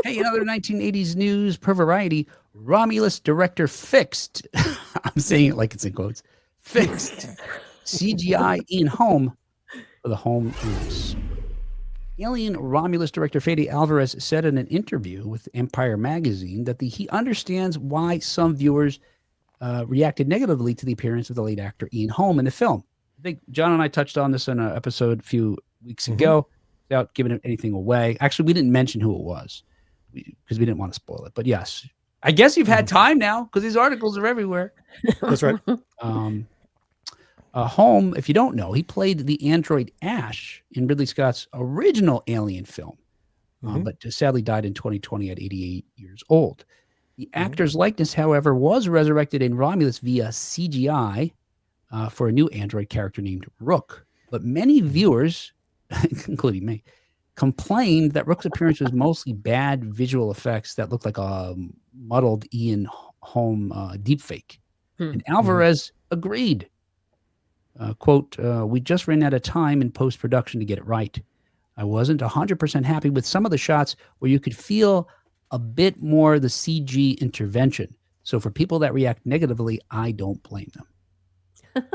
Hey, another 1980s news per Variety. Romulus director fixed. I'm saying it like it's in quotes. Fixed. CGI Ian Holm for the home release. Alien Romulus director Fede Álvarez said in an interview with Empire magazine that he understands why some viewers reacted negatively to the appearance of the late actor Ian Holm in the film. I think John and I touched on this in an episode a few weeks ago without giving anything away. Actually, we didn't mention who it was because we didn't want to spoil it. But yes, I guess you've had time now because these articles are everywhere. That's right. Holm, if you don't know, he played the android Ash in Ridley Scott's original Alien film, but sadly died in 2020 at 88 years old. The actor's likeness, however, was resurrected in Romulus via CGI for a new android character named Rook. But many viewers, including me, complained that Rook's appearance was mostly bad visual effects that looked like a muddled Ian Holm deepfake. And Alvarez agreed. Quote, we just ran out of time in post-production to get it right. I wasn't 100% happy with some of the shots where you could feel a bit more the CG intervention. So for people that react negatively, I don't blame them.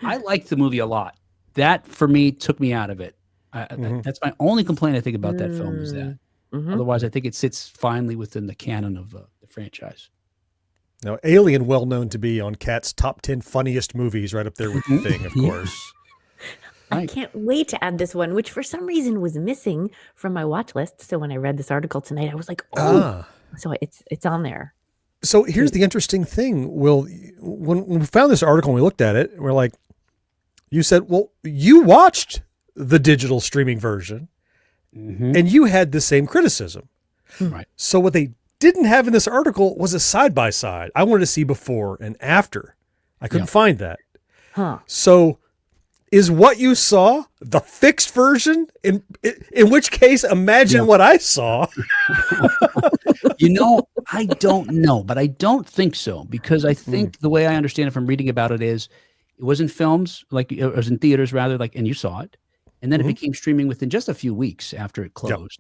I liked the movie a lot. That, for me, took me out of it. That's my only complaint I think about that film is that. Otherwise, I think it sits finely within the canon of the franchise. Now, Alien, well known to be on Cat's top 10 funniest movies, right up there with The Thing, of course. I can't wait to add this one, which for some reason was missing from my watch list. So when I read this article tonight, I was like, oh, so it's on there. So here's the interesting thing, Will. When we found this article and we looked at it, we're like, you said, well, you watched the digital streaming version and you had the same criticism. Right. So what they didn't have in this article was a side-by-side. I wanted to see before and after. I couldn't find that. So is what you saw the fixed version? In which case, imagine what I saw. I don't know, but I don't think so, because I think the way I understand it from reading about it is it was in films, like it was in theaters rather, like, and you saw it. And then it became streaming within just a few weeks after it closed.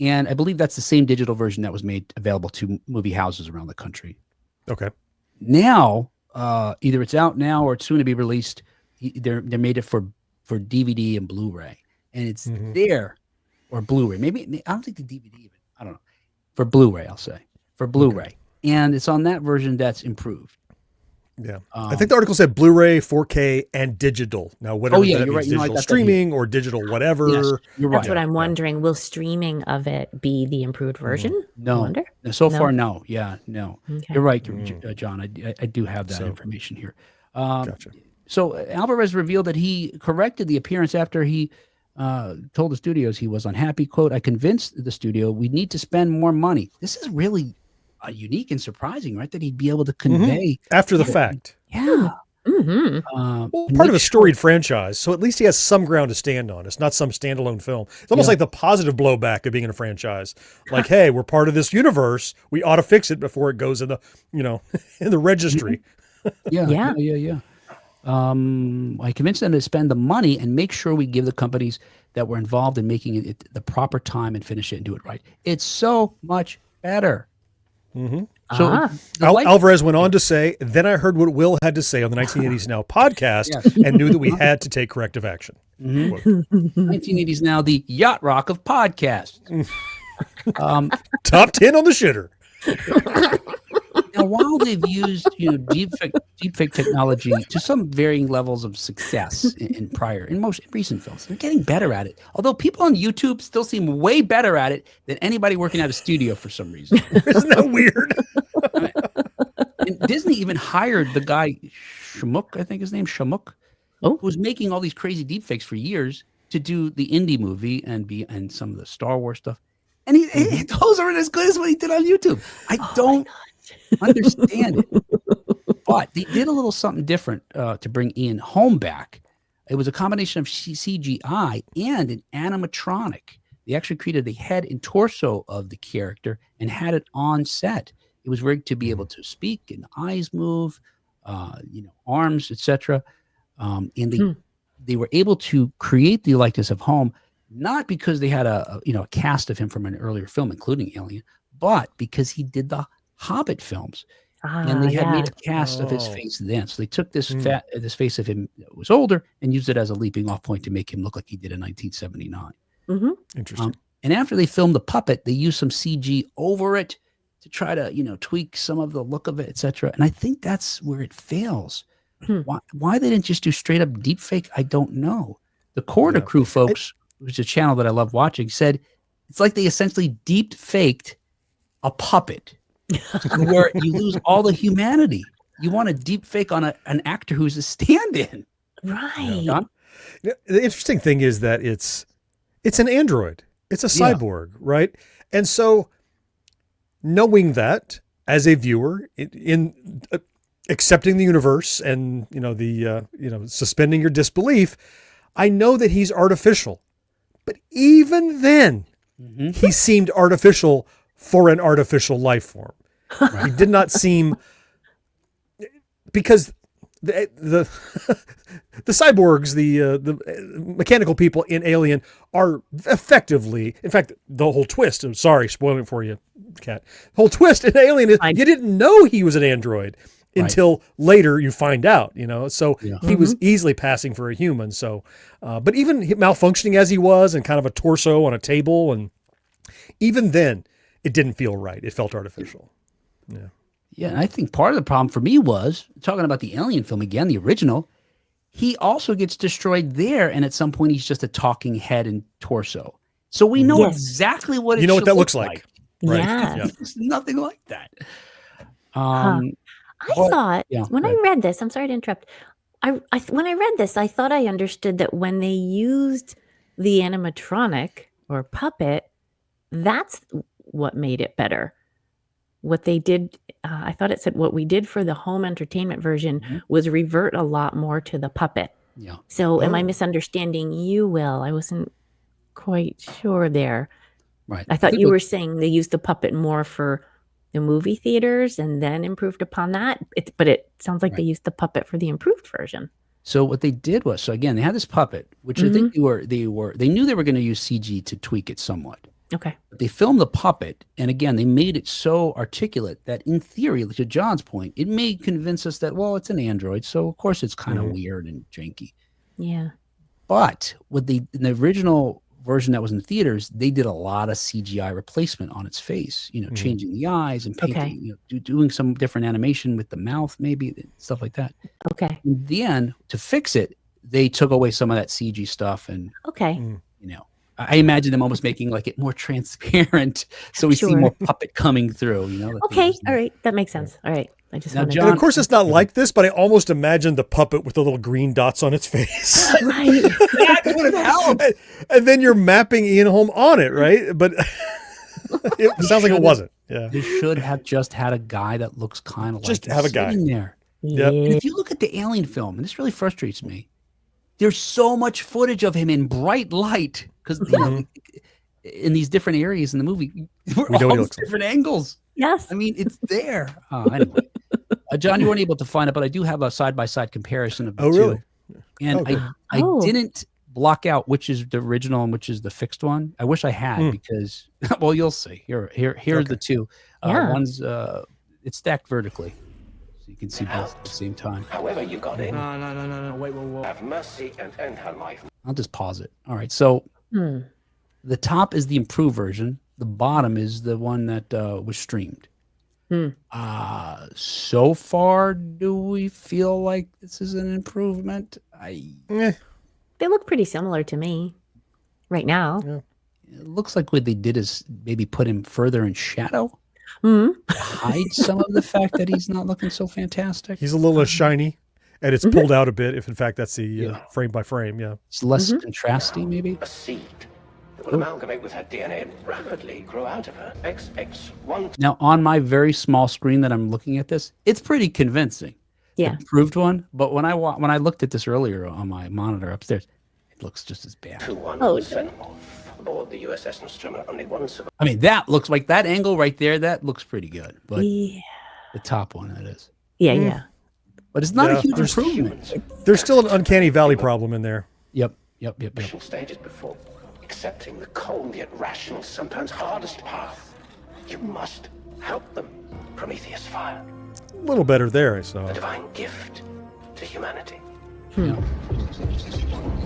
And I believe that's the same digital version that was made available to movie houses around the country. Okay. Now, either it's out now or it's soon to be released. They made it for DVD and Blu-ray, and it's there, or Blu-ray. Maybe I don't think the DVD even. I don't know. For Blu-ray, I'll say for Blu-ray, and it's on that version that's improved. Yeah, I think the article said Blu-ray, 4K, and digital. Now, whatever that means, right. digital streaming or digital whatever. Yes, you're right. That's what I'm wondering. Will streaming of it be the improved version? No. I wonder. So far, no. Yeah, no. Okay. You're right, John. I do have that information here. Gotcha. So Alvarez revealed that he corrected the appearance after he told the studios he was unhappy. Quote, I convinced the studio we need to spend more money. This is really unique and surprising, right? That he'd be able to convey after the fact. Yeah. Well, part of a storied franchise, so at least he has some ground to stand on. It's not some standalone film. It's almost like the positive blowback of being in a franchise. Like, hey, we're part of this universe. We ought to fix it before it goes in the, in the registry. Yeah. I convinced them to spend the money and make sure we give the companies that were involved in making it the proper time and finish it and do it right. It's so much better. So Alvarez went on to say, then I heard what Will had to say on the 1980s Now podcast and knew that we had to take corrective action. 1980s Now, the yacht rock of podcasts. Top 10 on the shitter. Now, while they've used deepfake technology to some varying levels of success in most recent films, they're getting better at it. Although people on YouTube still seem way better at it than anybody working at a studio for some reason. Isn't that weird? And Disney even hired the guy Shamuk, I think his name Shamuk, who was making all these crazy deepfakes for years to do the indie movie and some of the Star Wars stuff. And those aren't as good as what he did on YouTube. I don't understand it. But they did a little something different to bring Ian Holm back. It was a combination of CGI and an animatronic. They actually created the head and torso of the character and had it on set. It was rigged to be able to speak and eyes move, arms, etc. And they were able to create the likeness of Holm not because they had a cast of him from an earlier film, including Alien, but because he did the Hobbit films. And they had made a cast of his face then. So they took this face of him that was older and used it as a leaping off point to make him look like he did in 1979. Mm-hmm. Interesting. And after they filmed the puppet, they used some CG over it to try to, tweak some of the look of it, etc. And I think that's where it fails. Why they didn't just do straight up deepfake, I don't know. The Corridor Crew folks, which is a channel that I love watching, said it's like they essentially deep faked a puppet. Where you lose all the humanity. You want a deep fake on an actor who's a stand-in. Right. John? The interesting thing is that it's an android. It's a cyborg, right? And so knowing that as a viewer in accepting the universe and, suspending your disbelief, I know that he's artificial. But even then, he seemed artificial for an artificial life form. He did not seem, because the cyborgs, the mechanical people in Alien are effectively, in fact, the whole twist. I'm sorry, spoiling it for you, Kat. The whole twist in Alien is you didn't know he was an android until later you find out. So he was easily passing for a human. So, but even malfunctioning as he was, and kind of a torso on a table, and even then, it didn't feel right. It felt artificial. Yeah. Yeah, and I think part of the problem for me was, talking about the Alien film again, the original, he also gets destroyed there, and at some point he's just a talking head and torso. So we know exactly what it what that looks like. Right. Yeah. It's nothing like that. I thought when I read this, I'm sorry to interrupt. When I read this, I thought I understood that when they used the animatronic or puppet, that's what made it better. What they did, I thought it said what we did for the home entertainment version was revert a lot more to the puppet. Yeah. So am I misunderstanding you, Will? I wasn't quite sure there. Right. I thought you were saying they used the puppet more for the movie theaters and then improved upon that. But it sounds like they used the puppet for the improved version. So what they did was, so again, they had this puppet, which I think they knew they were going to use CG to tweak it somewhat. Okay. But they filmed the puppet, and again, they made it so articulate that in theory, to John's point, it may convince us that, well, it's an android, so of course it's kind of weird and janky. Yeah. But in the original version that was in theaters, they did a lot of CGI replacement on its face, changing the eyes and painting, doing some different animation with the mouth, maybe stuff like that. Okay. In the end, to fix it, they took away some of that CG stuff, and I imagine them almost making it more transparent, so we see more puppet coming through. Okay, all right, that makes sense. All right, I just wanted John, and of course, it's not like this, but I almost imagine the puppet with the little green dots on its face. Right. That would have helped. And then you're mapping Ian Holm on it, right? But it sounds like it wasn't. Yeah, they should have just had a guy that looks kind of like just have a guy there. Yep. And if you look at the Alien film, and this really frustrates me, there's so much footage of him in bright light because in these different areas in the movie, we're all different angles. Yes, I mean it's there. Anyway, John, you weren't able to find it, but I do have a side-by-side comparison of the two. Really? And I didn't block out which is the original and which is the fixed one. I wish I had because, well, you'll see. Here's the two. One's it's stacked vertically. You can see both at the same time. However you got in. No. Wait. Have mercy and end her life. I'll just pause it. All right. So the top is the improved version. The bottom is the one that was streamed. So far, do we feel like this is an improvement? They look pretty similar to me right now. Yeah. It looks like what they did is maybe put him further in shadow. Hide some of the fact that he's not looking so fantastic. He's a little less shiny, and it's pulled out a bit. If in fact that's the frame by frame, it's less contrasty, maybe. A seed that will amalgamate with her DNA and rapidly grow out of her. XX1. Now, on my very small screen that I'm looking at this, it's pretty convincing. Yeah, the improved one. But when I looked at this earlier on my monitor upstairs, it looks just as bad. 2-1 was sent off aboard the USS Nostromo. Only one survivor. I mean, that looks like that angle right there. That looks pretty good. But the top one, that is. Yeah. But it's not a huge improvement. There's still an uncanny valley problem in there. Yep. Stages before. accepting the cold yet rational, sometimes hardest path. You must help them. Prometheus fire. A little better there, I saw. A divine gift to humanity. Yeah.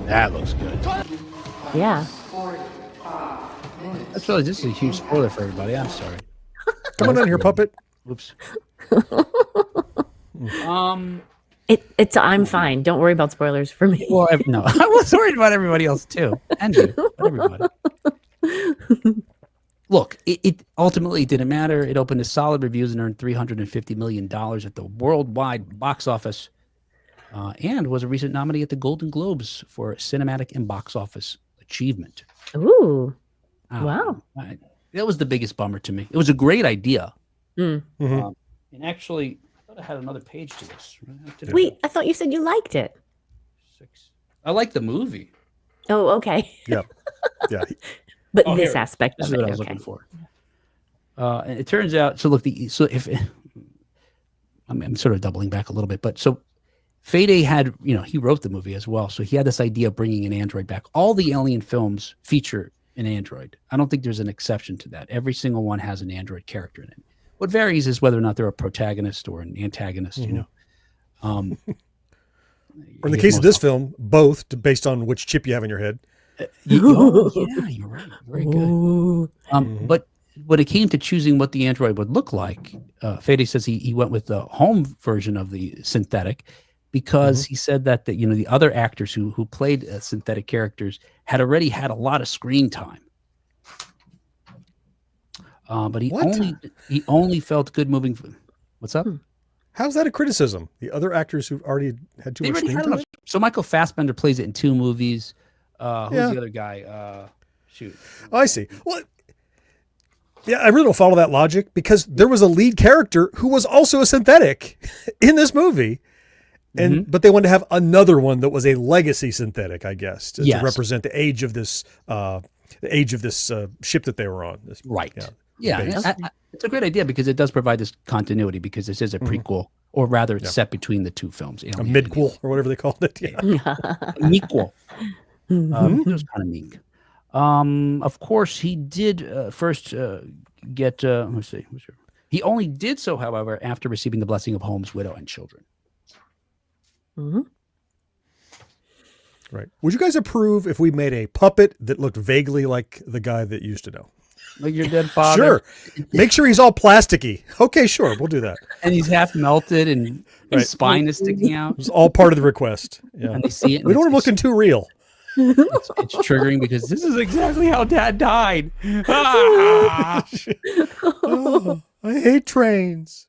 That looks good. Yeah. That's really this is a huge spoiler for everybody. I'm sorry. Come on in here, puppet. Oops. It's I'm fine. Don't worry about spoilers for me. Well, no, I was worried about everybody else too, and you, but everybody. Look, it ultimately didn't matter. It opened to solid reviews and earned $350 million at the worldwide box office, and was a recent nominee at the Golden Globes for cinematic and box office achievement. Ooh, wow! That was the biggest bummer to me. It was a great idea, Mm. and actually, I thought I had another page to this. Wait, I thought you said you liked it. 6. I like the movie. Oh, okay. Yeah. Yeah. But Oh, this here. aspect This of is it, what I was okay. looking for. And it turns out, so look, if I'm sort of doubling back a little bit, but so Fede had, he wrote the movie as well. So he had this idea of bringing an android back. All the Alien films feature an android. I don't think there's an exception to that. Every single one has an android character in it. What varies is whether or not they're a protagonist or an antagonist, Or in the case of this film, both, based on which chip you have in your head. Yeah, you're right. Very good. But when it came to choosing what the android would look like, Fede says he went with the home version of the synthetic because he said that the other actors who played synthetic characters had already had a lot of screen time. But he only felt good moving. What's up? How's that a criticism? The other actors who've already had too much screen time? So Michael Fassbender plays it in 2 movies. Who's the other guy? Shoot. Oh, I see. Well, yeah, I really don't follow that logic because there was a lead character who was also a synthetic in this movie. But they wanted to have another one that was a legacy synthetic, I guess, to represent the age of this ship that they were on. Right. Yeah. It's a great idea because it does provide this continuity because this is a prequel, or rather it's set between the 2 films. A midquel or whatever they called it. Yeah. A mequel. It was kind of meek. Of course, he did first get, let's see. He only did so, however, after receiving the blessing of Holmes' widow and children. Right. Would you guys approve if we made a puppet that looked vaguely like the guy that used to know? Like your dead father? Sure. Make sure he's all plasticky. Okay, sure. We'll do that. And he's half melted and his spine is sticking out. It's all part of the request. Yeah. And they see it. We don't want him looking too real. It's triggering because this is exactly how Dad died. Ah! Oh, I hate trains.